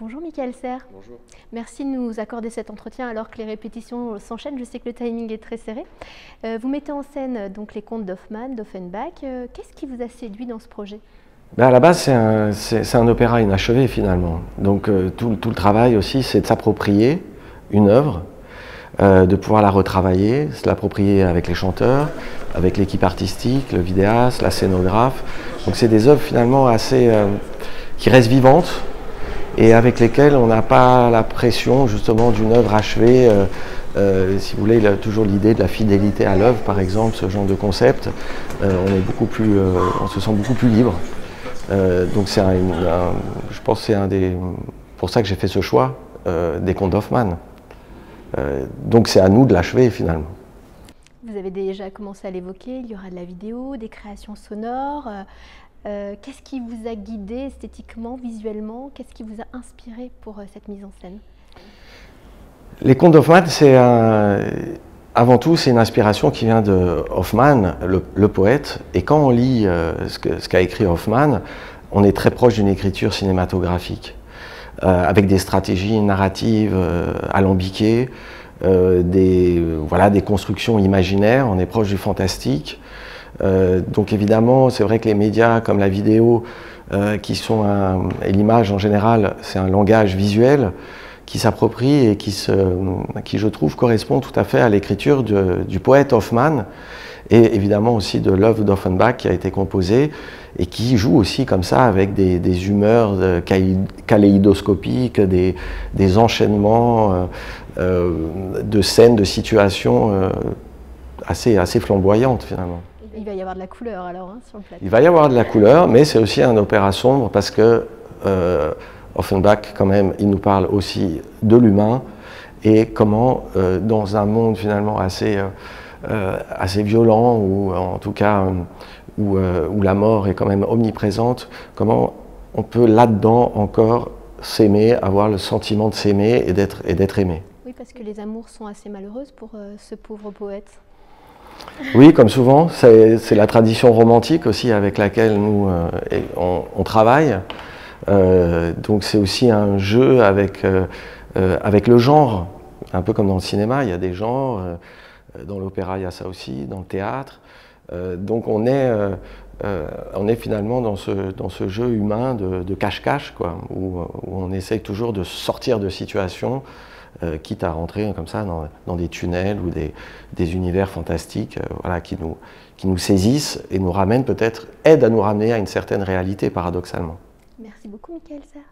Bonjour Michael Serres. Bonjour. Merci de nous accorder cet entretien alors que les répétitions s'enchaînent. Je sais que le timing est très serré. Vous mettez en scène donc les contes d'Hoffmann, d'Offenbach. Qu'est-ce qui vous a séduit dans ce projet? À la base, c'est un opéra inachevé finalement. Donc tout le travail aussi, c'est de s'approprier une œuvre, de pouvoir la retravailler, se l'approprier avec les chanteurs, avec l'équipe artistique, le vidéaste, la scénographe. Donc c'est des œuvres finalement assez qui restent vivantes et avec lesquelles on n'a pas la pression justement d'une œuvre achevée. Si vous voulez, il a toujours l'idée de la fidélité à l'œuvre, par exemple, ce genre de concept. On se sent beaucoup plus libre. Donc je pense que c'est pour ça que j'ai fait ce choix des contes d'Hoffmann. Donc c'est à nous de l'achever finalement. Vous avez déjà commencé à l'évoquer, il y aura de la vidéo, des créations sonores. Qu'est-ce qui vous a guidé esthétiquement, visuellement? Qu'est-ce qui vous a inspiré pour cette mise en scène? Les contes d'Hoffmann, avant tout, c'est une inspiration qui vient de Hoffmann, le poète. Et quand on lit ce qu'a écrit Hoffmann, on est très proche d'une écriture cinématographique, avec des stratégies narratives alambiquées, des constructions imaginaires, on est proche du fantastique. Donc évidemment, c'est vrai que les médias comme la vidéo, et l'image en général, c'est un langage visuel qui s'approprie et qui, je trouve, correspond tout à fait à l'écriture du poète Hoffmann et évidemment aussi de l'œuvre d'Offenbach qui a été composée et qui joue aussi comme ça avec des humeurs kaléidoscopiques, des enchaînements de scènes, de situations assez flamboyantes finalement. Il va y avoir de la couleur alors sur le plateau. Il va y avoir de la couleur, mais c'est aussi un opéra sombre parce que Offenbach, quand même, il nous parle aussi de l'humain et comment, dans un monde finalement assez violent, ou en tout cas où la mort est quand même omniprésente, comment on peut là-dedans encore s'aimer, avoir le sentiment de s'aimer et d'être aimé. Oui, parce que les amours sont assez malheureuses pour ce pauvre poète. Oui, comme souvent, c'est la tradition romantique aussi avec laquelle nous on travaille. Donc c'est aussi un jeu avec le genre, un peu comme dans le cinéma, il y a des genres, dans l'opéra il y a ça aussi, dans le théâtre. Donc on est finalement dans ce jeu humain de cache-cache, quoi, où on essaye toujours de sortir de situations, quitte à rentrer comme ça dans des tunnels ou des univers fantastiques qui nous saisissent et nous ramènent aident à nous ramener à une certaine réalité paradoxalement. Merci beaucoup Michael Serres.